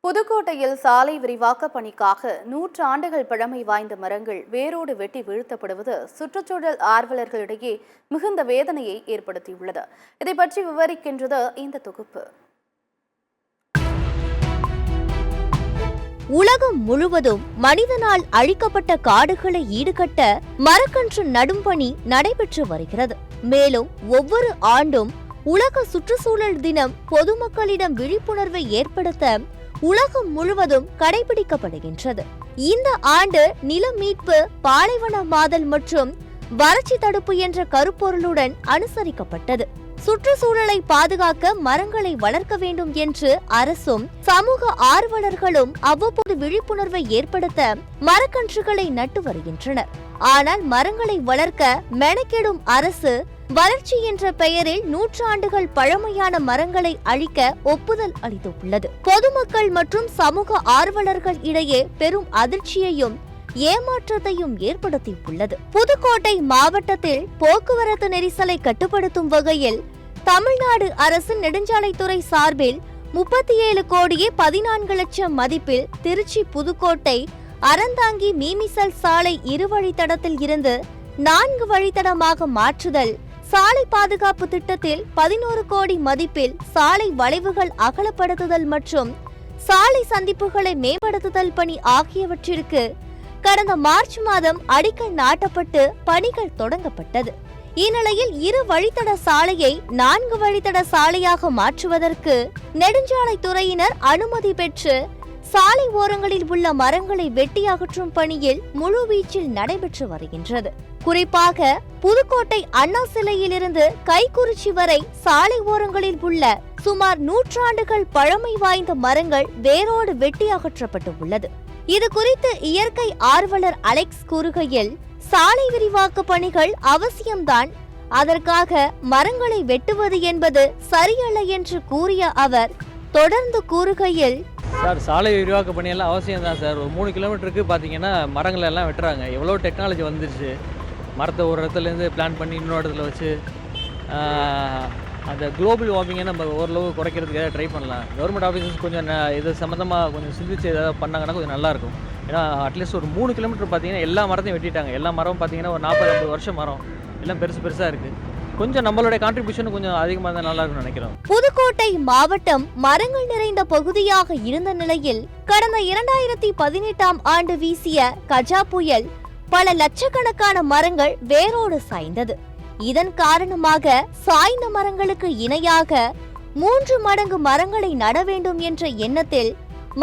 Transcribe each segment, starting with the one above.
புதுக்கோட்டையில் சாலை விரிவாக்க பணிக்காக 100 ஆண்டுகள் பழமை வாய்ந்த மரங்கள் வேரோடு வெட்டி வீழ்த்தப்படுவது சுற்றுச்சூழல் ஆர்வலர்களிடையே மிகுந்த வேதனையை ஏற்படுத்தியுள்ளது. இதை பற்றி விவரிக்கின்றது இந்த தொகுப்பு. உலகம் முழுவதும் மனிதனால் அழிக்கப்பட்ட காடுகளை ஈடுகட்ட மரக்கன்று நடும் பணி நடைபெற்று வருகிறது. மேலும் ஒவ்வொரு ஆண்டும் உலக சுற்றுச்சூழல் தினம் பொதுமக்களிடம் விழிப்புணர்வை ஏற்படுத்த உலகம் முழுவதும் கடைபிடிக்கப்படுகின்றது. இந்த ஆண்டு நில மீட்பு, பாலைவனமாதல் மற்றும் வறட்சி தடுப்பு என்ற கருப்பொருளுடன் அனுசரிக்கப்பட்டது. சுற்றுச்சூழலை பாதுகாக்க மரங்களை வளர்க்க வேண்டும் என்று அரசும் சமூக ஆர்வலர்களும் அவ்வப்போது விழிப்புணர்வை ஏற்படுத்த மரக்கன்றுகளை நட்டு வருகின்றனர். ஆனால் மரங்களை வளர்க்க மெனக்கெடும் அரசு வளர்ச்சி என்ற பெயரில் 100 ஆண்டுகள் பழமையான மரங்களை அழிக்க ஒப்புதல் அளித்துள்ளது. பொதுமக்கள் மற்றும் சமூக ஆர்வலர்கள் இடையே பெரும் அதிர்ச்சியையும் ஏமாற்றத்தையும் ஏற்படுத்தியுள்ளது. புதுக்கோட்டை மாவட்டத்தில் போக்குவரத்து நெரிசலை கட்டுப்படுத்தும் வகையில் தமிழ்நாடு அரசு நெடுஞ்சாலைத்துறை சார்பில் 37 கோடியே 14 லட்சம் மதிப்பில் திருச்சி புதுக்கோட்டை அறந்தாங்கி மீமிசல் சாலை 2 வழித்தடத்தில் இருந்து 4 வழித்தடமாக மாற்றுதல், சாலை பாதுகாப்பு திட்டத்தில் 11 கோடி மதிப்பில் சாலை வளைவுகள் அகலப்படுத்துதல் மற்றும் சாலை சந்திப்புகளை மேம்படுத்துதல் பணி ஆகியவற்றிற்கு கடந்த மார்ச் மாதம் அடிக்கல் நாட்டப்பட்டு பணிகள் தொடங்கப்பட்டது. இந்நிலையில் 2 வழித்தட சாலையை 4 வழித்தட சாலையாக மாற்றுவதற்கு நெடுஞ்சாலைத்துறையினர் அனுமதி பெற்று சாலை ஓரங்களில் உள்ள மரங்களை வெட்டி அகற்றும் பணியில் முழுவீச்சில் நடைபெற்று வருகின்றது. குறிப்பாக புதுக்கோட்டை அண்ணா சிலையிலிருந்து கைக்குறிச்சி வரை சாலை ஓரங்களில் உள்ள சுமார் 100 ஆண்டுகள் பழமை வாய்ந்த மரங்கள் வேரோடு வெட்டி அகற்றப்பட்டு உள்ளது. இது குறித்து இயற்கை ஆர்வலர் அலெக்ஸ் கூறுகையில், சாலை விரிவாக்க பணிகள் அவசியம்தான், அதற்காக மரங்களை வெட்டுவது என்பது சரியல்ல என்று கூறிய அவர் தொடர்ந்து கூறுகையில், சார், சாலை விரிவாக்க பணியெல்லாம் அவசியம் தான் சார். ஒரு 3 கிலோமீட்டருக்கு பார்த்தீங்கன்னா மரங்கள் எல்லாம் வெட்டுறாங்க. எவ்வளோ டெக்னாலஜி வந்துருச்சு. மரத்தை ஒரு இடத்துலேருந்து பிளான் பண்ணி இன்னொரு இடத்துல வச்சு அந்த குளோபல் வார்மிங்கை நம்ம ஓரளவு குறைக்கிறதுக்காக ட்ரை பண்ணலாம். கவர்மெண்ட் ஆஃபீஸர்ஸ் கொஞ்சம் இது சம்மந்தமாக கொஞ்சம் சிந்திச்சு ஏதாவது பண்ணாங்கன்னா கொஞ்சம் நல்லாயிருக்கும். ஏன்னா அட்லீஸ்ட் ஒரு 3 கிலோமீட்டர் பார்த்தீங்கன்னா எல்லா மரத்தையும் வெட்டிட்டாங்க. எல்லா மரம் பார்த்தீங்கன்னா ஒரு 40-50 வருஷம் மரம் எல்லாம் பெருசாக இருக்குது. கொஞ்சம் நம்மளுடைய கான்ட்ரிபியூஷன் கொஞ்சம் அதிகமாக தான் நல்லா இருக்கும்னு நினைக்கிறோம். புதுக்கோட்டை மாவட்டம் மரங்கள் நிறைந்த பகுதியாக இருந்த நிலையில் கடந்த 2018ஆம் ஆண்டு வீசிய கஜா புயல் பல லட்சக்கணக்கான மரங்கள் வேரோடு சாய்ந்தது. இதன் காரணமாக சாய்ந்த மரங்களுக்கு இணையாக 3 மடங்கு மரங்களை நட வேண்டும் என்ற எண்ணத்தில்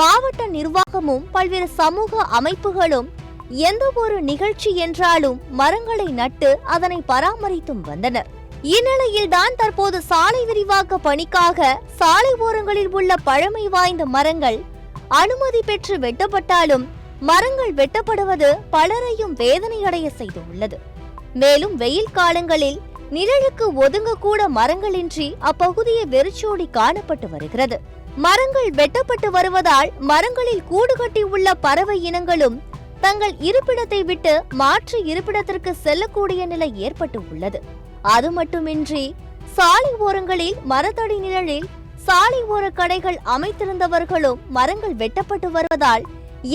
மாவட்ட நிர்வாகமும் பல்வேறு சமூக அமைப்புகளும் எந்த ஒரு நிகழ்ச்சி என்றாலும் மரங்களை நட்டு அதனை பராமரித்தும் வந்தனர். இந்நிலையில்தான் தற்போது சாலை விரிவாக்க பணிக்காக சாலை ஓரங்களில் உள்ள பழமை வாய்ந்த மரங்கள் அனுமதி பெற்று வெட்டப்பட்டாலும் மரங்கள் வெட்டப்படுவது பலரையும் வேதனையடைய செய்துள்ளது. மேலும் வெயில் காலங்களில் நிழலுக்கு ஒதுங்க கூட மரங்களின்றி அப்பகுதியை வெறிச்சோடி காணப்பட்டு வருகிறது. மரங்கள் வெட்டப்பட்டு வருவதால் மரங்களில் கூடு கட்டி உள்ள பறவை இனங்களும் தங்கள் இருப்பிடத்தை விட்டு மாற்று இருப்பிடத்திற்கு செல்லக்கூடிய நிலை ஏற்பட்டு உள்ளது. அது மட்டுமின்றி சாலை ஓரங்களில் மரத்தடி நிழலில் சாலை ஓர கடைகள் அமைத்திருந்தவர்களும் மரங்கள் வெட்டப்பட்டு வருவதால்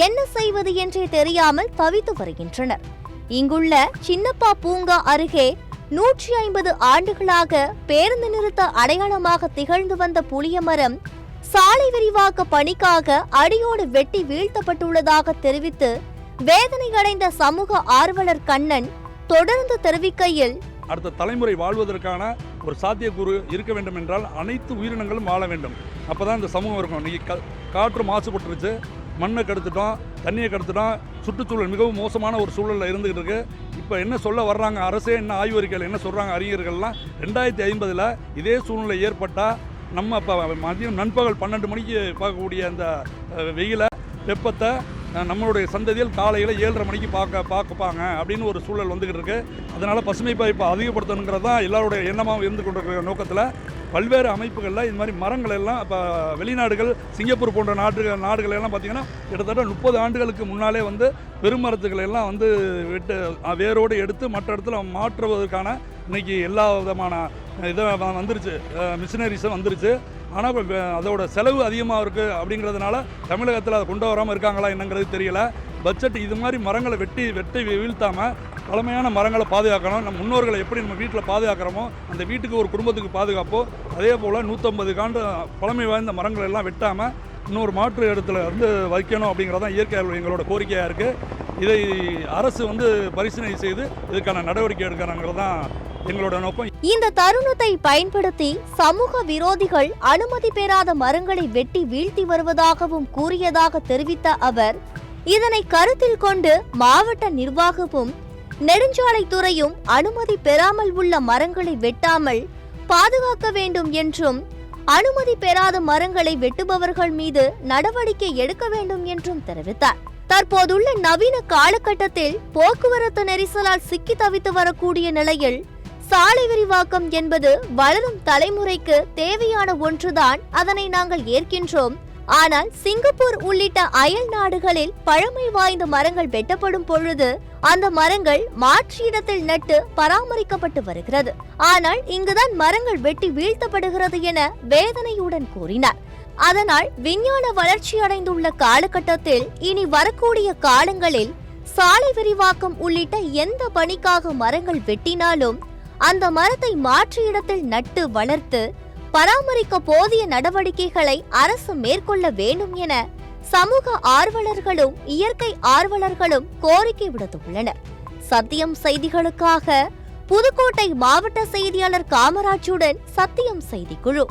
என்ன செய்வது என்றே தெரியாமல் தவித்து வருகின்றனர். இங்குள்ள சின்னப்பா பூங்கா அருகே 150 ஆண்டுகளாக பேருந்து நிறுத்த அடையாளமாக திகழ்ந்து வந்த புளிய மரம் சாலை விரிவாக்க பணிக்காக அடியோடு வெட்டி வீழ்த்தப்பட்டுள்ளதாக தெரிவித்து வேதனை அடைந்த சமூக ஆர்வலர் கண்ணன் தொடர்ந்து தெரிவிக்கையில், அடுத்த தலைமுறை வாழ்வதற்கான ஒரு சாத்தியக்கூறு இருக்க வேண்டும் என்றால் அனைத்து உயிரினங்களும் வாழ வேண்டும். அப்போ தான் இந்த சமூகம் இருக்கும். இன்றைக்கி காற்று மாசுபட்டுருச்சு, மண்ணை கெடுத்துட்டோம், தண்ணியை கெடுத்துட்டோம், சுற்றுச்சூழல் மிகவும் மோசமான ஒரு சூழலில் இருந்துகிட்டு இருக்குது. இப்போ என்ன சொல்ல வர்றாங்க, அரசே என்ன ஆய்வறிக்கைகள் என்ன சொல்கிறாங்க அறிஞர்கள்லாம், 2050 இதே சூழ்நிலை ஏற்பட்டால் நம்ம இப்போ மதியம் நண்பகல் 12 மணிக்கு பார்க்கக்கூடிய அந்த வெயிலை வெப்பத்தை நம்மளுடைய சந்ததியில் காலையில் 7:30 மணிக்கு பார்ப்பாங்க அப்படின்னு ஒரு சூழல் வந்துக்கிட்டு இருக்குது. அதனால் பசுமை பாய்ப்பை அதிகப்படுத்தணுங்கிறது தான் எல்லாருடைய எண்ணமாக இருந்து கொண்டிருக்கிற நோக்கத்தில் பல்வேறு அமைப்புகளில் இது மாதிரி மரங்கள் எல்லாம் இப்போ வெளிநாடுகள், சிங்கப்பூர் போன்ற நாடுகள் எல்லாம் பார்த்திங்கன்னா கிட்டத்தட்ட 30 ஆண்டுகளுக்கு முன்னாலே வந்து பெருமரத்துக்களை எல்லாம் வந்து வேரோடு எடுத்து மற்ற இடத்துல மாற்றுவதற்கான இன்றைக்கி எல்லா விதமான இதை வந்துருச்சு, மிஷினரிஸும் வந்துருச்சு. ஆனால் அதோட செலவு அதிகமாக இருக்குது அப்படிங்கிறதுனால தமிழகத்தில் அதை கொண்டு வராமல் இருக்காங்களா என்னங்கிறது தெரியல. பட்ஜெட் இது மாதிரி மரங்களை வெட்டி வீழ்த்தாமல் பழமையான மரங்களை பாதுகாக்கணும். நம்ம முன்னோர்களை எப்படி நம்ம வீட்டில் பாதுகாக்கிறோமோ அந்த வீட்டுக்கு ஒரு குடும்பத்துக்கு பாதுகாப்போ அதே போல் 150 ஆண்டு பழமை வாய்ந்த மரங்கள் எல்லாம் வெட்டாமல் இன்னொரு மாற்று இடத்துல வைக்கணும் அப்படிங்கிறதான் இயற்கை எங்களோட கோரிக்கையாக இருக்குது. இதை அரசு பரிசீலனை செய்து இதுக்கான நடவடிக்கை எடுக்கிறாங்கிறது தான் எங்களோட நோக்கம். இந்த தருணத்தை பயன்படுத்தி சமூக விரோதிகள் அனுமதி பெறாத மரங்களை வெட்டி வீழ்த்தி வருவதாகவும் கூறியதாக தெரிவித்த அவர், இதனை கருத்தில் கொண்டு மாவட்ட நிர்வாகமும் நெடுஞ்சாலைத்துறையும் அனுமதி பெறாமல் உள்ள மரங்களை வெட்டாமல் பாதுகாக்க வேண்டும் என்றும், அனுமதி பெறாத மரங்களை வெட்டுபவர்கள் மீது நடவடிக்கை எடுக்க வேண்டும் என்றும் தெரிவித்தார். தற்போதுள்ள நவீன காலகட்டத்தில் போக்குவரத்து நெரிசலால் சிக்கி தவித்து வரக்கூடிய நிலையில் சாலை விரிவாக்கம் என்பது வளரும் தலைமுறைக்கு தேவையான ஒன்றுதான். அதனை நாங்கள் ஏற்கின்றோம். ஆனால் சிங்கப்பூர் உள்ளிட்ட அயல் நாடுகளில் பழமை வாய்ந்த மரங்கள் வெட்டப்படும் பொழுது அந்த மரங்கள் மாற்று இடத்தில் நட்டு பராமரிக்கப்பட்டு வருகிறது. ஆனால் இங்குதான் மரங்கள் வெட்டி வீழ்த்தப்படுகிறது என வேதனையுடன் கூறினார். அதனால் விஞ்ஞான வளர்ச்சி அடைந்துள்ள காலகட்டத்தில் இனி வரக்கூடிய காலங்களில் சாலை விரிவாக்கம் உள்ளிட்ட எந்த பணிக்காக மரங்கள் வெட்டினாலும் அந்த மரத்தை மாற்று இடத்தில் நட்டு வளர்த்து பராமரிக்க போதிய நடவடிக்கைகளை அரசு மேற்கொள்ள வேண்டும் என சமூக ஆர்வலர்களும் இயற்கை ஆர்வலர்களும் கோரிக்கை விடுத்துள்ளனர். சத்தியம் செய்திகளுக்காக புதுக்கோட்டை மாவட்ட செய்தியாளர் காமராஜுடன் சத்தியம் செய்திக்குழு.